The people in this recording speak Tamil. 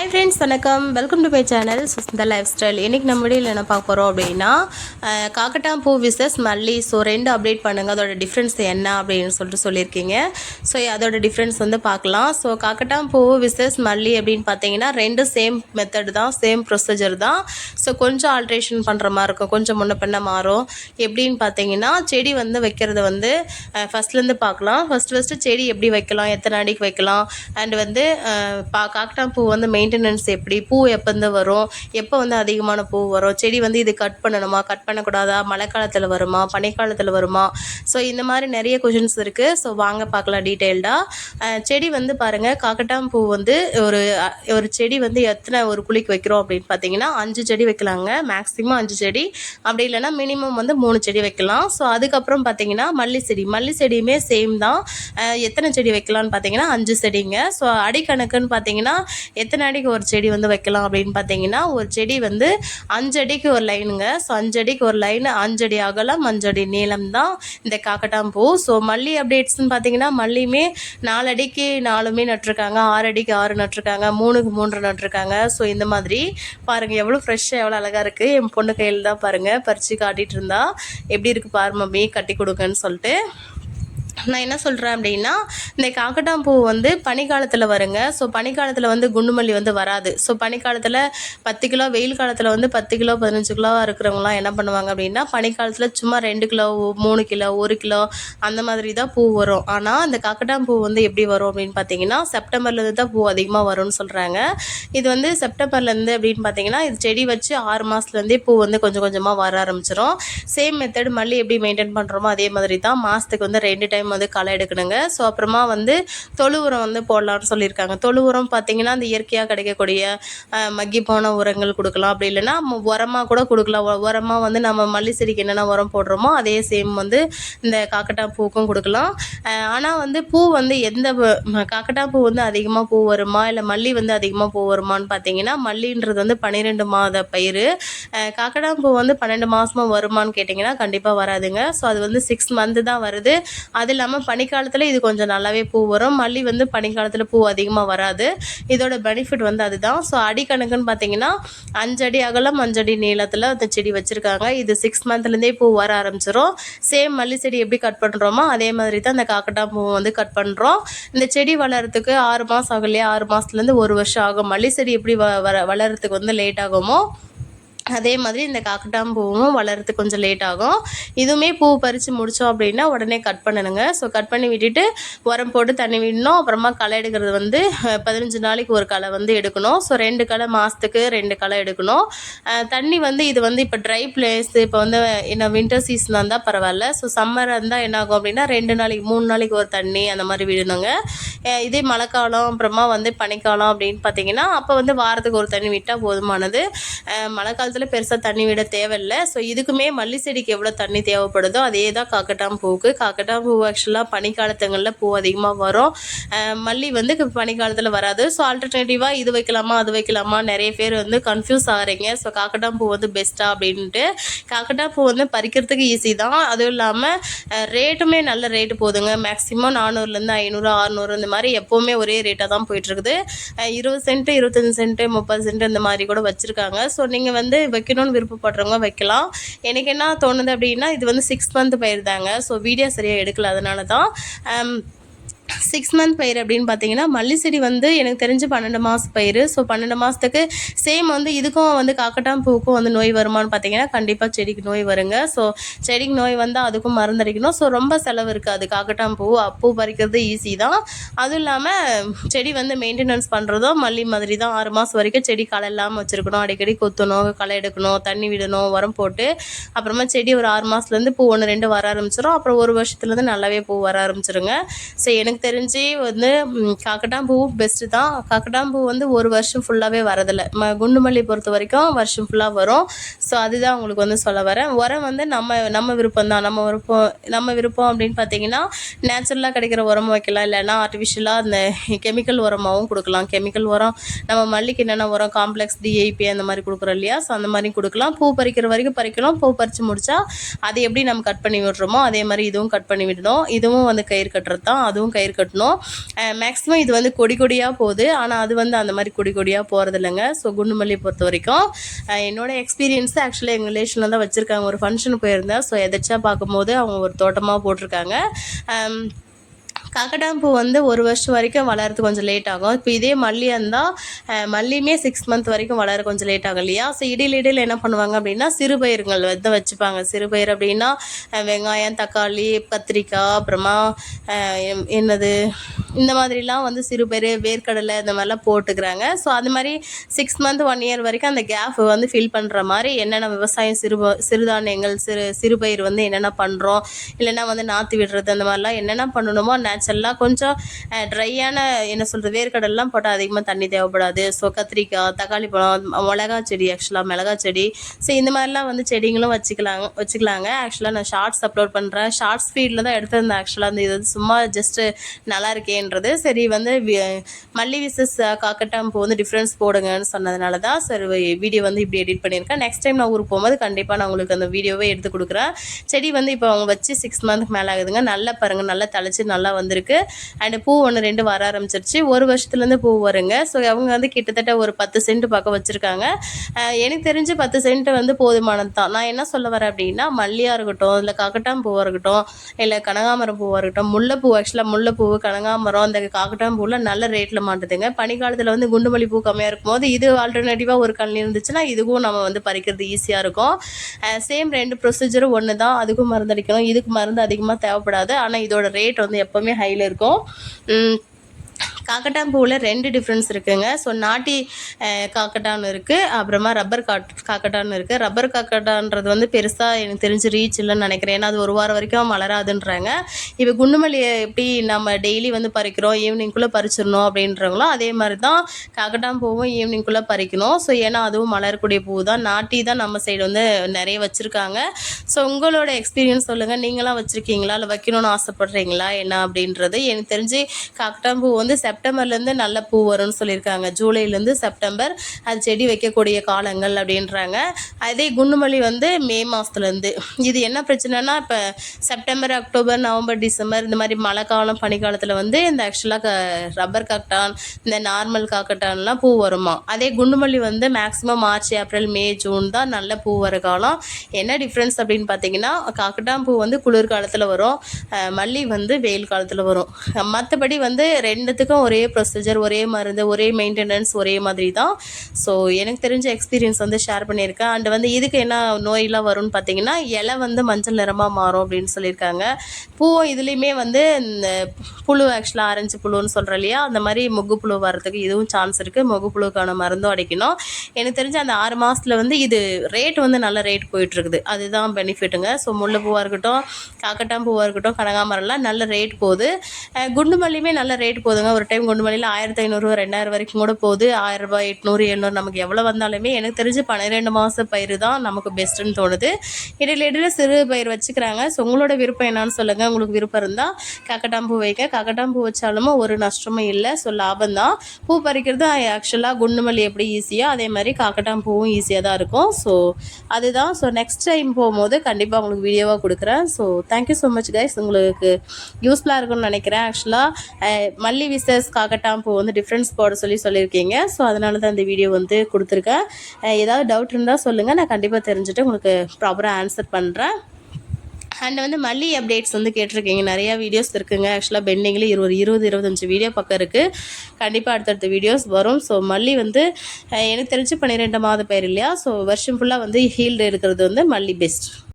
ஹாய் ஃப்ரெண்ட்ஸ், வணக்கம். Welcome to my channel Sushmita life style. இன்றைக்கி நம்ம வீடியோவில் என்ன பார்க்க போகிறோம் அப்படின்னா, காக்கட்டாம்பூ விசஸ் மல்லி. ஸோ ரெண்டு அப்டேட் பண்ணுங்கள், அதோட டிஃப்ரென்ஸ் என்ன அப்படின்னு சொல்லியிருக்கீங்க. ஸோ அதோட டிஃப்ரென்ஸ் பார்க்கலாம். ஸோ காக்கட்டாம்பூ விசஸ் மல்லி அப்படின்னு பார்த்தீங்கன்னா ரெண்டு சேம் மெத்தட் தான், சேம் ப்ரொசீஜர் தான். ஸோ கொஞ்சம் ஆல்ட்ரேஷன் பண்ணுற மாதிரி இருக்கும், கொஞ்சம் முன்ன பின்ன மாறும். எப்படின்னு பார்த்தீங்கன்னா, செடி வைக்கிறது ஃபஸ்ட்லேருந்து பார்க்கலாம். ஃபஸ்ட்டு செடி எப்படி வைக்கலாம், எத்தனை அடிக்கு வைக்கலாம், அண்ட் காக்கட்டாம்பூ மெயின்டெனன்ஸ் எப்படி, பூ எப்போ வரும், எப்போ அதிகமான பூ வரும், செடி இது கட் பண்ணணுமா, கட் பண்ணக்கூடாதா, மழை காலத்தில் வருமா, பனிக்காலத்தில் வருமா. ஸோ இந்த மாதிரி நிறைய கொஷின்ஸ் இருக்குது. ஸோ வாங்க பார்க்கலாம் டீட்டெயில்டாக. செடி பாருங்கள், காக்கட்டாம்பூ ஒரு செடி எத்தனை ஒரு குழிக்கு வைக்கிறோம் அப்படின்னு பார்த்தீங்கன்னா 5 செடி வைக்கலாங்க. மேக்ஸிமம் 5 செடி, அப்படி இல்லைனா மினிமம் 3 செடி வைக்கலாம். ஸோ அதுக்கப்புறம் பார்த்தீங்கன்னா மல்லி செடியுமே சேம் தான். எத்தனை செடி வைக்கலான்னு பார்த்தீங்கன்னா 5 செடிங்க. ஸோ அடிக்கணக்குன்னு பார்த்தீங்கன்னா எத்தனை அடிக்கு ஒரு செடி வைக்கலாம் அப்படின்னு பார்த்தீங்கன்னா, ஒரு செடி 5 அடிக்கு ஒரு லைனுங்க. ஸோ 5 அடிக்கு ஒரு லைன், 5 அடி அகலம், 5 அடி நீளம் தான் இந்த காக்கட்டாம்பூ. ஸோ மல்லி அப்டேட்ஸ்ன்னு பார்த்தீங்கன்னா, மல்லியுமே 4 அடிக்கு 4 நட்டுருக்காங்க, 6 அடிக்கு 6 நட்டுருக்காங்க, 3க்கு 3 நட்டுருக்காங்க. ஸோ இந்த மாதிரி பாருங்கள், எவ்வளோ ஃப்ரெஷ்ஷாக எவ்வளோ அழகாக இருக்குது. என் பொண்ணு கையில் தான் பாருங்கள் பறித்து காட்டிகிட்டு இருந்தா, எப்படி இருக்குது பாரு மம்மி, கட்டி கொடுங்கன்னு சொல்லிட்டு. நான் என்ன சொல்கிறேன் அப்படின்னா, இந்த காக்கட்டாம்பூ பனிக்காலத்தில் வருங்க. ஸோ பனிக்காலத்தில் குண்டுமல்லி வராது. ஸோ பனிக்காலத்தில் 10 கிலோ, வெயில் காலத்தில் 10 கிலோ 15 கிலோ இருக்கிறவங்களாம் என்ன பண்ணுவாங்க அப்படின்னா, பனிக்காலத்தில் சும்மா 2 கிலோ 3 கிலோ 1 கிலோ அந்த மாதிரி தான் பூ வரும். ஆனால் இந்த காக்கட்டாம்பூ எப்படி வரும் அப்படின்னு பார்த்தீங்கன்னா, செப்டம்பர்லேருந்து தான் பூ அதிகமாக வரும்னு சொல்கிறாங்க. இது செப்டம்பர்லேருந்து அப்படின்னு பார்த்தீங்கன்னா, இது செடி வச்சு 6 மாதத்துலேருந்தே பூ கொஞ்சம் கொஞ்சமாக வர ஆரம்பிச்சிடும். சேம் மெத்தட் மல்லி எப்படி மெயின்டைன் பண்ணுறோமோ அதே மாதிரி தான். மாதத்துக்கு 2 டைம் களை எடுக்கணுங்க. ஸோ அப்புறமா தொழு உரம் போடலாம்னு சொல்லியிருக்காங்க. தொழு உரம் பார்த்தீங்கன்னா, அந்த இயற்கையாக கிடைக்கக்கூடிய மக்கி போன உரங்கள் கொடுக்கலாம், அப்படி இல்லைன்னா உரமாக கூட கொடுக்கலாம். உரமாக நம்ம மல்லி செடிக்கு என்னென்ன உரம் போடுறோமோ அதே சேம் இந்த காக்கட்டாம்பூக்கும் கொடுக்கலாம். ஆனால் பூ எந்த காக்கட்டாம்பூ அதிகமாக பூ வருமா இல்லை மல்லி அதிகமாக பூ வருமானு பார்த்தீங்கன்னா, மல்லின்றது 12 மாத பயிர். காக்கட்டாம்பூ 12 மாதமாக வருமானு கேட்டிங்கன்னா கண்டிப்பாக வராதுங்க. ஸோ அது 6 மந்த்து தான் வருது. அது இல்லாமல் பனிக்காலத்தில் இது கொஞ்சம் நல்லாவே பூ வரும். மல்லி பனிக்காலத்தில் பூ அதிகமாக வராது. இதோட பெனிஃபிட் அதுதான். ஸோ அடிக்கணக்குன்னு பார்த்தீங்கன்னா 5 அடி அகலம் 5 அடி நீளத்தில் அந்த செடி வச்சுருக்காங்க. இது 6 மந்த்லேருந்தே பூ வர ஆரம்பிச்சிடும். சேம் மல்லி செடி எப்படி கட் பண்ணுறோமோ அதே மாதிரி தான் இந்த காக்கட்டாம்பூ கட் பண்ணுறோம். இந்த செடி வளர்கிறதுக்கு 6 மாதம் ஆகும் இல்லையா, 6 மாதத்துலேருந்து 1 வருஷம் ஆகும். மல்லி செடி எப்படி வளர்கிறதுக்கு லேட் ஆகுமோ அதே மாதிரி இந்த காக்கட்டாம்பூவும் வளர்கிறதுக்கு கொஞ்சம் லேட் ஆகும். இதுவுமே பூ பறித்து முடித்தோம் அப்படின்னா உடனே கட் பண்ணணுங்க. ஸோ கட் பண்ணி விட்டுட்டு உரம் போட்டு தண்ணி விடணும். அப்புறமா களை எடுக்கிறது 15 நாளைக்கு ஒரு களை எடுக்கணும். ஸோ 2 களை, மாதத்துக்கு 2 களை எடுக்கணும். தண்ணி இது இப்போ ட்ரை பிளேஸ், இப்போ என்ன வின்டர் சீசனாக இருந்தால் பரவாயில்ல. ஸோ சம்மராக இருந்தால் என்ன ஆகும் அப்படின்னா 2 நாளைக்கு 3 நாளைக்கு ஒரு தண்ணி அந்த மாதிரி விடணுங்க. இதே மழைக்காலம் அப்புறமா பனிக்காலம் அப்படின்னு பார்த்தீங்கன்னா, அப்போ வாரத்துக்கு ஒரு தண்ணி விட்டால் போதுமானது. மழை காலத்தில் பெருசாக தண்ணி விட தேவையில்லை. ஸோ இதுக்குமே மல்லி செடிக்கு எவ்வளோ தண்ணி தேவைப்படுதோ அதே தான் காக்கட்டாம்பூவுக்கு. காக்கட்டாம்பூ ஆக்சுவலாக பனிக்காலத்துங்களில் பூ அதிகமாக வரும். மல்லி பனிக்காலத்தில் வராது. ஸோ ஆல்டர்னேட்டிவாக இது வைக்கலாமா அது வைக்கலாமா நிறைய பேர் கன்ஃபியூஸ் ஆகிறீங்க. ஸோ காக்கட்டாம்பூ பெஸ்ட்டா அப்படின்ட்டு. காக்கட்டாம்பூ பறிக்கிறதுக்கு ஈஸி தான். அதுவும் இல்லாமல் ரேட்டுமே நல்ல ரேட்டு போதுங்க. மேக்ஸிமம் 400லேருந்து 500 600 இந்த மாதிரி எப்போவுமே ஒரே ரேட்டாக தான் போயிட்டுருக்குது. 20 சென்ட்டு 25 சென்ட்டு 30 சென்ட்டு இந்த மாதிரி கூட வச்சுருக்காங்க. ஸோ நீங்கள் வைக்கணும்னு விருப்பப்படுறவங்க வைக்கலாம். எனக்கு என்ன தோணுது அப்படின்னா, இது 6 மந்த் பயிர் தாங்க. ஸோ வீடியோ சரியாக எடுக்கல, அதனால தான். 6 மந்த் பயிர் அப்படின்னு பார்த்தீங்கன்னா, மல்லி செடி எனக்கு தெரிஞ்சு 12 மாதம் பயிர். ஸோ 12 மாதத்துக்கு சேம் இதுக்கும் காக்கட்டாம்பூவுக்கும் நோய் வருமானு பார்த்தீங்கன்னா கண்டிப்பாக செடிக்கு நோய் வருங்க. ஸோ செடிக்கு நோய் வந்தால் அதுக்கும் மருந்தடிக்கணும். ஸோ ரொம்ப செலவு இருக்காது. காக்கட்டாம்பூ பூ பறிக்கிறது ஈஸி தான். அதுவும் இல்லாமல் செடி மெயின்டெனன்ஸ் பண்ணுறதும் மல்லி மாதிரி தான். 6 மாதம் வரைக்கும் செடி களை இல்லாமல் வச்சுருக்கணும். அடிக்கடி கொத்தணும், களை எடுக்கணும், தண்ணி விடணும், உரம் போட்டு. அப்புறமா செடி ஒரு 6 மாதத்துலேருந்து பூ 1 2 வர ஆரம்பிச்சிடும். அப்புறம் 1 வருஷத்துலேருந்து நல்லாவே பூ வர ஆரம்பிச்சிருங்க. ஸோ எனக்கு தெரிஞ்சு காக்கட்டாம்பூ பெஸ்ட்டு தான். காக்கட்டாம்பூ 1 வருஷம் ஃபுல்லாகவே வரதில்லை. குண்டுமல்லி பொறுத்த வரைக்கும் வருஷம் ஃபுல்லாக வரும். ஸோ அதுதான் உங்களுக்கு சொல்ல வரேன். உரம் நம்ம விருப்பம் தான். நம்ம விருப்பம் அப்படின்னு பார்த்தீங்கன்னா, நேச்சுரலாக கிடைக்கிற உரமும் வைக்கலாம், இல்லைன்னா ஆர்டிஃபிஷியலாக அந்த கெமிக்கல் உரமாகவும் கொடுக்கலாம். கெமிக்கல் உரம் நம்ம மல்லிக்கு என்னென்ன உரம், காம்ப்ளெக்ஸ், DIP அந்த மாதிரி கொடுக்குறோம் இல்லையா, ஸோ அந்த மாதிரி கொடுக்கலாம். பூ பறிக்கிற வரைக்கும் பறிக்கலாம். பூ பறித்து முடித்தா அதை எப்படி நம்ம கட் பண்ணி விடுறோமோ அதே மாதிரி இதுவும் கட் பண்ணி விடணும். இதுவும் கயிறு கட்டுறது தான். அதுவும் கயிறு வேர் கட்டணும். மேக்ஸிமம் இது வந்து கொடி கொடியாக போகுது, ஆனால் அது வந்து அந்த மாதிரி கொடி கொடியாக போகிறது இல்லைங்க. ஸோ குண்டு மல்லியை பொறுத்த வரைக்கும் என்னோட எக்ஸ்பீரியன்ஸ் ஆக்சுவலாக எங்கள் ரிலேஷனில் தான் வச்சுருக்காங்க. ஒரு ஃபங்க்ஷனுக்கு போயிருந்தேன். ஸோ எதாச்சா பார்க்கும்போது அவங்க ஒரு தோட்டமாக போட்டிருக்காங்க. காக்கட்டாம்பூ வந்து 1 வருஷம் வரைக்கும் வளர்றது கொஞ்சம் லேட் ஆகும். இப்போ இதே மல்லியாக இருந்தால் மல்லியுமே 6 மந்த் வரைக்கும் வளர கொஞ்சம் லேட் ஆகும் இல்லையா. ஸோ இடையில என்ன பண்ணுவாங்க அப்படின்னா சிறுபயிர்கள் வந்து வச்சுப்பாங்க. சிறுபயிர் அப்படின்னா வெங்காயம், தக்காளி, கத்திரிக்காய், அப்புறமா என்னது இந்த மாதிரிலாம் வந்து சிறுபயிர், வேர்க்கடலை இந்த மாதிரிலாம் போட்டுக்கிறாங்க. ஸோ அது மாதிரி 6 மந்த் 1 இயர் வரைக்கும் அந்த கேப் வந்து ஃபில் பண்ணுற மாதிரி என்னென்ன விவசாயம் சிறுதானியங்கள் சிறுபயிர் வந்து என்னென்ன பண்ணுறோம், இல்லைன்னா வந்து நாற்று விடுறது அந்த மாதிரிலாம் என்னென்ன பண்ணணுமோ நேச்சுரலாக கொஞ்சம் ட்ரையான என்ன சொல்கிறது வேர்க்கடலாம் போட்டால் அதிகமாக தண்ணி தேவைப்படாது. ஸோ கத்திரிக்காய், தக்காளி பழம், மிளகா செடி, ஆக்சுவலாக மிளகா செடி, ஸோ இந்த மாதிரிலாம் வந்து செடிங்களும் வச்சுக்கலாங்க. ஆக்சுவலாக நான் ஷார்ட்ஸ் அப்லோட் பண்ணுறேன். ஷார்ட்ஸ் ஃபீல்டில் தான் எடுத்திருந்தேன். ஆக்சுவலாக அந்த இது சும்மா ஜஸ்ட்டு நல்லா இருக்கேன்றது சரி வந்து மல்லி விசஸ் காக்கட்டாம்பூ வந்து டிஃப்ரென்ஸ் போடுங்கன்னு சொன்னதுனால தான் சரி வீடியோ வந்து இப்படி எடிட் பண்ணியிருக்கேன். நெக்ஸ்ட் டைம் நான் ஊருக்கு போகும்போது கண்டிப்பாக நான் உங்களுக்கு அந்த வீடியோவே எடுத்து கொடுக்குறேன். செடி வந்து இப்போ அவங்க வச்சு 6 மந்த்துக்கு மேலே ஆகுதுங்க. நல்லா பாருங்கள், நல்லா தழைச்சி நல்லா வந்திருக்கு. அண்ட் பூ 1 2 வர ஆரம்பிச்சிருச்சு. 1 வருஷத்துலேருந்து பூ வருங்க. ஸோ அவங்க வந்து கிட்டத்தட்ட ஒரு 10 சென்ட் பக்கம் வச்சுருக்காங்க. எனக்கு தெரிஞ்சு 10 சென்ட் வந்து போதுமானது தான். நான் என்ன சொல்ல வரேன் அப்படின்னா மல்லியாக இருக்கட்டும், இல்லை காக்கட்டாம்பூவாக இருக்கட்டும், இல்லை கனகாமரம் பூவாக இருக்கட்டும், முல்லைப்பூ, ஆக்சுவலாக முல்லைப்பூ, கனகாமரம், அந்த காக்கட்டாம்பூவில் நல்ல ரேட்டில் மாட்டுதுங்க. பனிக்காலத்தில் வந்து குண்டுமல்லி பூ கம்மியாக இருக்கும்போது இது ஆல்டர்னேட்டிவாக ஒரு கண்ணி இருந்துச்சுன்னா இதுக்கும் நம்ம வந்து பறிக்கிறது ஈஸியாக இருக்கும். சேம் 2 ப்ரொசீஜரும் ஒன்று தான். அதுக்கும் மருந்து அடிக்கணும், இதுக்கு மருந்து அதிகமாக தேவைப்படாது. ஆனால் இதோட ரேட் வந்து எப்போவுமே ஹையில் இருக்கும். காக்கட்டாம்பூவில் 2 டிஃப்ரென்ஸ் இருக்குதுங்க. ஸோ நாட்டி காக்கட்டான்னு இருக்குது, அப்புறமா ரப்பர் காக்கட்டான்னு இருக்குது. ரப்பர் காக்கட்டான்றது வந்து பெருசாக எனக்கு தெரிஞ்சு ரீச் இல்லைன்னு நினைக்கிறேன். ஏன்னா அது 1 வாரம் வரைக்கும் வளராதுன்றாங்க. இப்போ குண்டுமல்லியை எப்படி நம்ம டெய்லி வந்து பறிக்கிறோம், ஈவினிங்குள்ளே பறிச்சிடணும் அப்படின்றவங்களோ அதே மாதிரி தான் காக்கட்டாம்பூவும் ஈவினிங்குள்ளே பறிக்கணும். ஸோ ஏன்னா அதுவும் மலரக்கூடிய பூ தான். நாட்டி தான் நம்ம சைடு வந்து நிறைய வச்சுருக்காங்க. ஸோ உங்களோட எக்ஸ்பீரியன்ஸ் சொல்லுங்கள். நீங்களாம் வச்சுருக்கீங்களா, இல்லை வைக்கணும்னு ஆசைப்பட்றீங்களா என்ன அப்படின்றது. எனக்கு தெரிஞ்சு காக்கட்டாம்பூ வந்து செப்டம்பர்லேருந்து நல்ல பூ வரும்னு சொல்லியிருக்காங்க. ஜூலைலேருந்து செப்டம்பர் அது செடி வைக்கக்கூடிய காலங்கள் அப்படின்றாங்க. அதே குண்டுமல்லி வந்து மே மாதத்துலேருந்து. இது என்ன பிரச்சனைனா இப்போ செப்டம்பர், அக்டோபர், நவம்பர், டிசம்பர் இந்த மாதிரி மழை காலம், பனிக்காலத்தில் வந்து இந்த ஆக்சுவலாக ரப்பர் காக்கட்டான், இந்த நார்மல் காக்கட்டான்லாம் பூ வருமா. அதே குண்டுமல்லி வந்து மேக்ஸிமம் மார்ச், ஏப்ரல், மே, ஜூன் தான் நல்ல பூ வர காலம். என்ன டிஃப்ரென்ஸ் அப்படின்னு பார்த்தீங்கன்னா காக்கட்டான் பூ வந்து குளிர்காலத்தில் வரும், மல்லி வந்து வெயில் காலத்தில் வரும். மற்றபடி வந்து 2த்துக்கும் ஒரே ப்ரொசீஜர், ஒரே மருந்து, ஒரே மெயின்டெனன்ஸ் ஒரே மாதிரி தான். ஸோ எனக்கு தெரிஞ்ச எக்ஸ்பீரியன்ஸ் வந்து ஷேர் பண்ணியிருக்கேன். அண்ட் வந்து இதுக்கு என்ன நோயெலாம் வரும்னு பார்த்தீங்கன்னா இலை வந்து மஞ்சள் நிறமாக மாறும் அப்படின்னு சொல்லியிருக்காங்க. பூவும் இதுலேயுமே வந்து இந்த புழு, ஆக்சுவலாக ஆரஞ்சு புழுன்னு சொல்கிறோம் இல்லையா, அந்த மாதிரி மொக்கு புழு வர்றதுக்கு இதுவும் சான்ஸ் இருக்குது. மொக்கு புழுக்கான மருந்தும் அடிக்கணும். எனக்கு தெரிஞ்ச அந்த 6 மாதத்தில் வந்து இது ரேட் வந்து நல்ல ரேட் போயிட்டுருக்குது. அதுதான் பெனிஃபிட்டுங்க. ஸோ முல்லைப்பூவாக இருக்கட்டும், காக்கட்டான் பூவாக இருக்கட்டும், கனகாமரம்லாம் நல்ல ரேட் போகுது. குண்டுமல்லியுமே நல்ல ரேட் போகுதுங்க. ஒரு டைம் குண்டுமல்லியில் 1500 2000 வரைக்கும் கூட போகுது. 1000 ரூபாய், 800 700 நமக்கு எவ்வளோ வந்தாலுமே எனக்கு தெரிஞ்சு 12 மாத பயிர் தான் நமக்கு பெஸ்ட்டுன்னு தோணுது. இடையில சிறு பயிர் வச்சுக்கிறாங்க. ஸோ உங்களோட விருப்பம் என்னான்னு சொல்லுங்கள். உங்களுக்கு விருப்பம் இருந்தால் காக்கட்டாம்பூ வைக்க. காக்கட்டாம்பூ வச்சாலும் ஒரு நஷ்டமும் இல்லை. ஸோ லாபம் தான். பூ பறிக்கிறது ஆக்சுவலாக குண்டுமல்லி எப்படி ஈஸியோ அதே மாதிரி காக்கட்டாம்பூவும் ஈஸியாக தான் இருக்கும். ஸோ அதுதான். ஸோ நெக்ஸ்ட் டைம் போகும்போது கண்டிப்பாக உங்களுக்கு வீடியோவாக கொடுக்குறேன். So thank you so much guys. உங்களுக்கு யூஸ்ஃபுல்லாக இருக்கும்னு நினைக்கிறேன். ஆக்சுவலாக மல்லி விசஸ் காக்கட்டாம்பூ வந்து டிஃப்ரென்ஸ் போட சொல்லியிருக்கீங்க. ஸோ அதனால தான் இந்த வீடியோ வந்து கொடுத்துருக்கேன். ஏதாவது டவுட் இருந்தால் சொல்லுங்கள், நான் கண்டிப்பாக தெரிஞ்சுட்டு உங்களுக்கு ப்ராப்பராக ஆன்சர் பண்ணுறேன். அண்ட் வந்து மல்லி அப்டேட்ஸ் வந்து கேட்டிருக்கீங்க. நிறையா வீடியோஸ் இருக்குங்க. ஆக்சுவலாக பெண்டிங்கில் 20-25 வீடியோ பக்கம் இருக்குது. கண்டிப்பாக அடுத்தடுத்த வீடியோஸ் வரும். ஸோ மல்லி வந்து எனக்கு தெரிஞ்சு 12 மாத பயிர் இல்லையா. ஸோ வருஷம் ஃபுல்லாக வந்து ஹீல்டு இருக்கிறது வந்து மல்லி பெஸ்ட்.